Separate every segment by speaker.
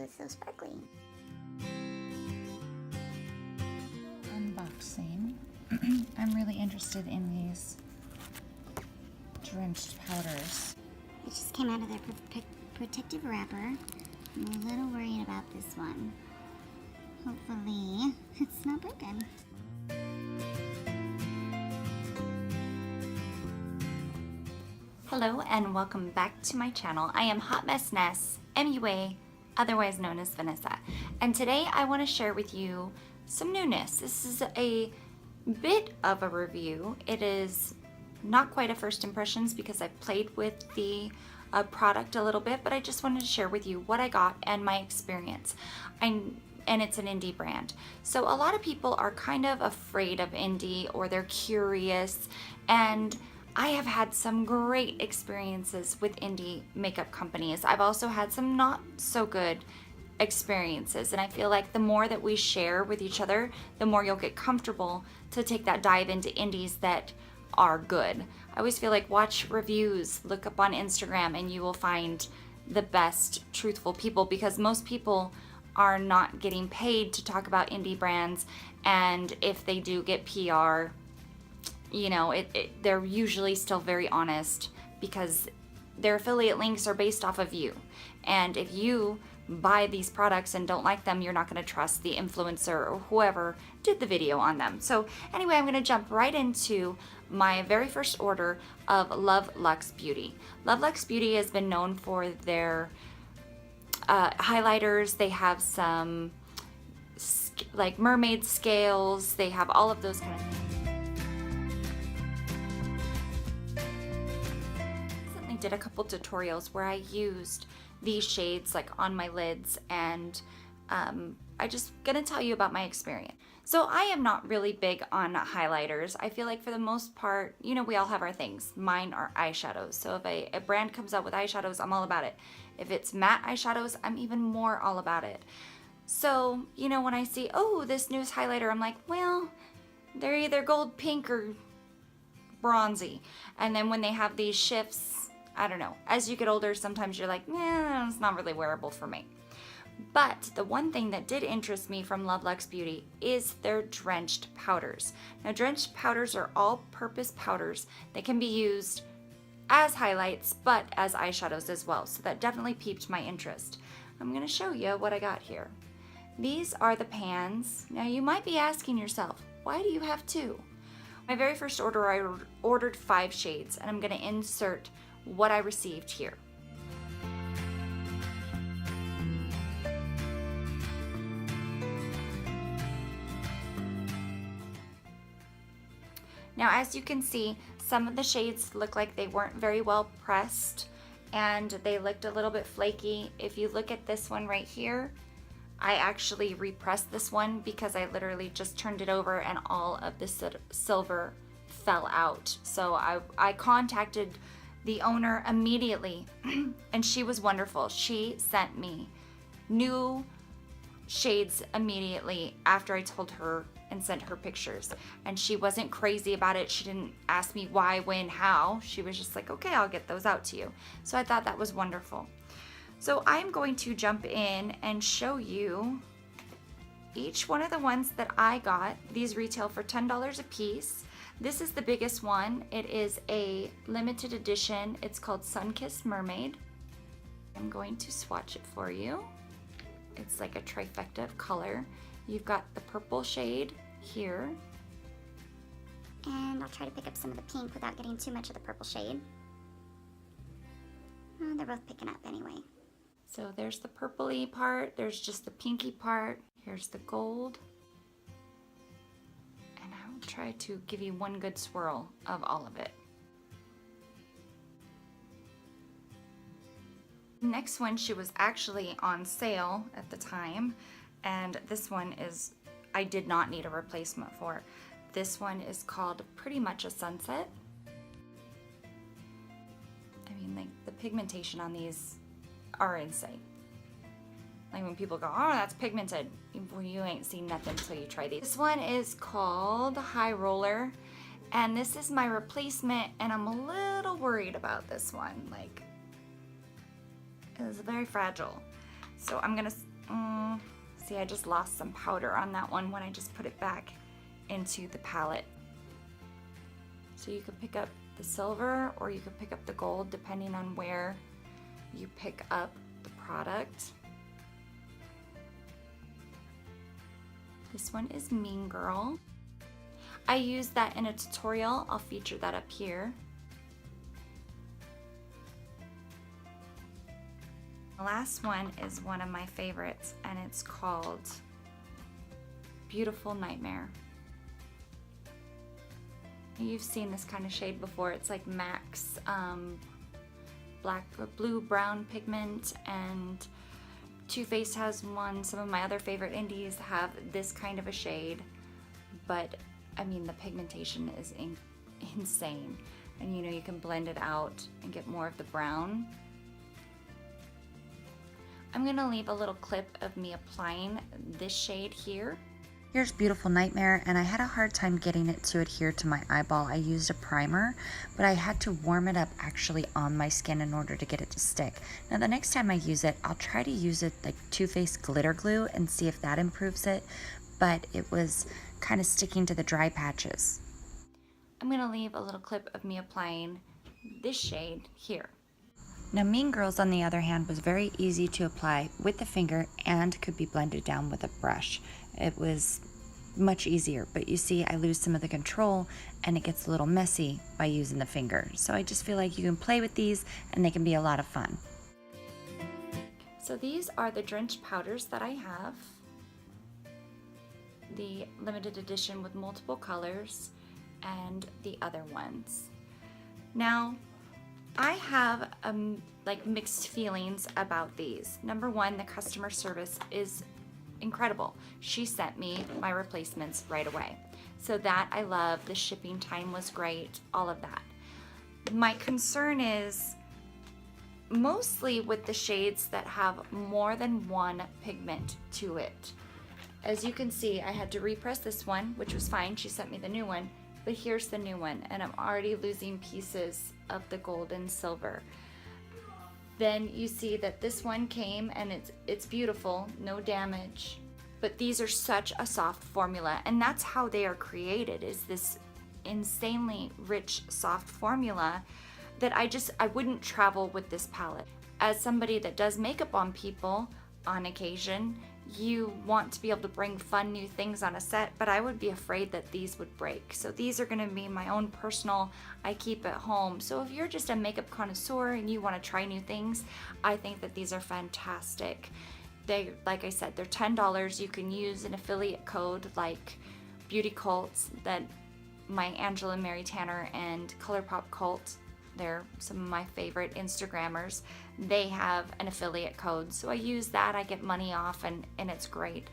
Speaker 1: it's so sparkly.
Speaker 2: Unboxing. I'm really interested in these drenched powders.
Speaker 1: It just came out of their protective wrapper. I'm a little worried about this one. Hopefully it's not broken.
Speaker 2: Hello and welcome back to my channel. I am Hot Mess Ness, MUA, otherwise known as Vanessa. And today I want to share with you some newness. This is a bit of a review. It is not quite a first impressions because I played with the product a little bit, but I just wanted to share with you what I got and my experience. And it's an indie brand. So a lot of people are kind of afraid of indie, or they're curious, and I have had some great experiences with indie makeup companies. I've also had some not so good experiences, and I feel like the more that we share with each other, the more you'll get comfortable to take that dive into indies that are good. I always feel like watch reviews, look up on Instagram, and you will find the best truthful people, because most people are not getting paid to talk about indie brands, and if they do get PR, you know, they're usually still very honest because their affiliate links are based off of you. And if you buy these products and don't like them, you're not going to trust the influencer or whoever did the video on them. So anyway, I'm going to jump right into my very first order of Love Luxe Beauty. Love Luxe Beauty has been known for their highlighters. They have some like mermaid scales. They have all of those kind of things. Did a couple tutorials where I used these shades like on my lids, and I just gonna tell you about my experience. So I am not really big on highlighters. I feel like for the most part, you know, we all have our things. Mine are eyeshadows. So if a brand comes out with eyeshadows, I'm all about it. If it's matte eyeshadows, I'm even more all about it. So, you know, when I see, oh, this newest highlighter, I'm like, well, they're either gold, pink, or bronzy. And then when they have these shifts, I don't know, as you get older, sometimes you're like, it's not really wearable for me. But the one thing that did interest me from Love Luxe Beauty is their drenched powders. Now, drenched powders are all-purpose powders. They can be used as highlights, but as eyeshadows as well. So that definitely piqued my interest. I'm gonna show you what I got here. These are the pans. Now, you might be asking yourself, why do you have two? My very first order, I ordered 5 shades, and I'm gonna insert what I received here. Now, as you can see, some of the shades look like they weren't very well pressed, and they looked a little bit flaky. If you look at this one right here, I actually repressed this one because I literally just turned it over and all of the silver fell out. So I contacted the owner immediately, and she was wonderful. She sent me new shades immediately after I told her and sent her pictures. And she wasn't crazy about it. She didn't ask me why, when, how. She was just like, okay, I'll get those out to you. So I thought that was wonderful. So I'm going to jump in and show you each one of the ones that I got. These retail for $10 a piece. This is the biggest one. It is a limited edition. It's called Sunkist Mermaid. I'm going to swatch it for you. It's like a trifecta of color. You've got the purple shade here.
Speaker 1: And I'll try to pick up some of the pink without getting too much of the purple shade. Oh, they're both picking up anyway.
Speaker 2: So there's the purpley part. There's just the pinky part. Here's the gold. Try to give you one good swirl of all of it. Next one, she was actually on sale at the time, and this one is, I did not need a replacement for. This one is called Pretty Much a Sunset. I mean, like, the pigmentation on these are insane. Like when people go, oh, that's pigmented. Well, you ain't seen nothing until you try these. This one is called High Roller, and this is my replacement, and I'm a little worried about this one. Like, it's very fragile. So I'm gonna See, I just lost some powder on that one when I just put it back into the palette. So you can pick up the silver or you can pick up the gold depending on where you pick up the product. This one is Mean Girl. I used that in a tutorial. I'll feature that up here. The last one is one of my favorites, and it's called Beautiful Nightmare. You've seen this kind of shade before. It's like MAC's blue brown pigment, and Too Faced has one. Some of my other favorite indies have this kind of a shade, but I mean the pigmentation is insane, and you know, you can blend it out and get more of the brown. I'm gonna leave a little clip of me applying this shade here.
Speaker 3: Here's Beautiful Nightmare, and I had a hard time getting it to adhere to my eyeball. I used a primer, but I had to warm it up actually on my skin in order to get it to stick. Now the next time I use it, I'll try to use it like Too Faced glitter glue and see if that improves it, but it was kind of sticking to the dry patches.
Speaker 2: I'm gonna leave a little clip of me applying this shade here.
Speaker 3: Now Mean Girls, on the other hand, was very easy to apply with the finger and could be blended down with a brush. It was much easier, but you see I lose some of the control and it gets a little messy by using the finger. So I just feel like you can play with these and they can be a lot of fun.
Speaker 2: So these are the Drenched Powders that I have. The limited edition with multiple colors and the other ones. Now, I have like mixed feelings about these. Number one, the customer service is incredible. She sent me my replacements right away. So that I love. The shipping time was great, all of that. My concern is mostly with the shades that have more than one pigment to it. As you can see, I had to repress this one, which was fine. She sent me the new one, but here's the new one, and I'm already losing pieces of the gold and silver. Then you see that this one came and it's beautiful, no damage. But these are such a soft formula, and that's how they are created, is this insanely rich, soft formula that I wouldn't travel with this palette. As somebody that does makeup on people on occasion, you want to be able to bring fun new things on a set, but I would be afraid that these would break. So these are gonna be my own personal, I keep at home. So if you're just a makeup connoisseur and you wanna try new things, I think that these are fantastic. They, like I said, they're $10. You can use an affiliate code like Beauty Cults, that my Angela Mary Tanner and ColourPop Cult, they're some of my favorite Instagrammers. They have an affiliate code, so I use that. I get money off, and it's great.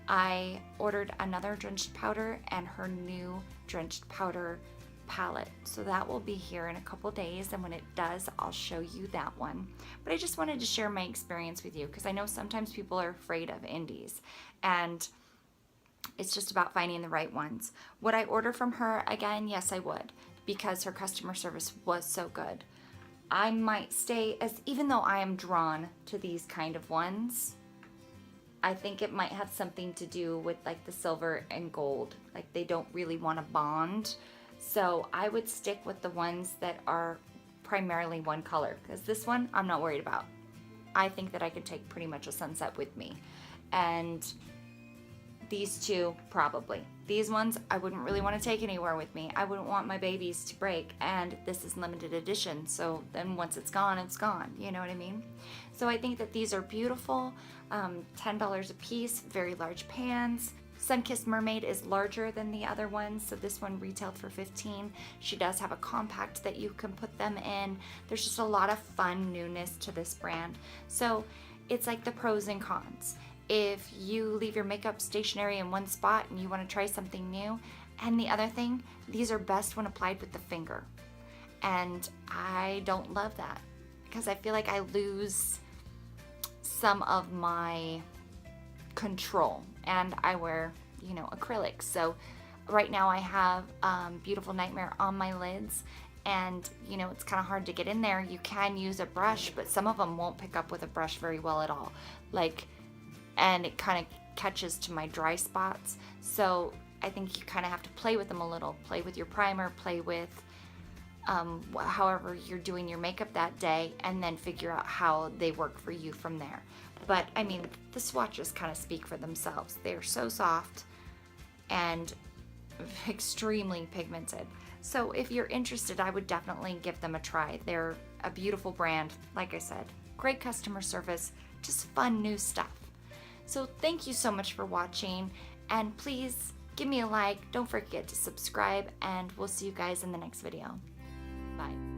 Speaker 2: I ordered another Drenched Powder and her new Drenched Powder palette, so that will be here in a couple days, and when it does, I'll show you that one. But I just wanted to share my experience with you, because I know sometimes people are afraid of indies, and it's just about finding the right ones. Would I order from her again? Yes, I would, because her customer service was so good. I might stay, as even though I am drawn to these kind of ones, I think it might have something to do with like the silver and gold. Like they don't really want to bond. So I would stick with the ones that are primarily one color, because this one I'm not worried about. I think that I could take pretty much a sunset with me. And these two, probably. These ones, I wouldn't really want to take anywhere with me. I wouldn't want my babies to break, and this is limited edition, so then once it's gone, you know what I mean? So I think that these are beautiful, $10 a piece, very large pans. Sunkist Mermaid is larger than the other ones, so this one retailed for $15. She does have a compact that you can put them in. There's just a lot of fun newness to this brand. So it's like the pros and cons. If you leave your makeup stationary in one spot and you want to try something new. And the other thing, these are best when applied with the finger. And I don't love that, because I feel like I lose some of my control, and I wear, you know, acrylics. So right now I have Beautiful Nightmare on my lids, and you know, it's kind of hard to get in there. You can use a brush, but some of them won't pick up with a brush very well at all. Like and it kind of catches to my dry spots. So I think you kind of have to play with them a little. Play with your primer, play with however you're doing your makeup that day, and then figure out how they work for you from there. But I mean, the swatches kind of speak for themselves. They're so soft and extremely pigmented. So if you're interested, I would definitely give them a try. They're a beautiful brand, like I said, great customer service, just fun new stuff. So thank you so much for watching, and please give me a like, don't forget to subscribe, and we'll see you guys in the next video. Bye.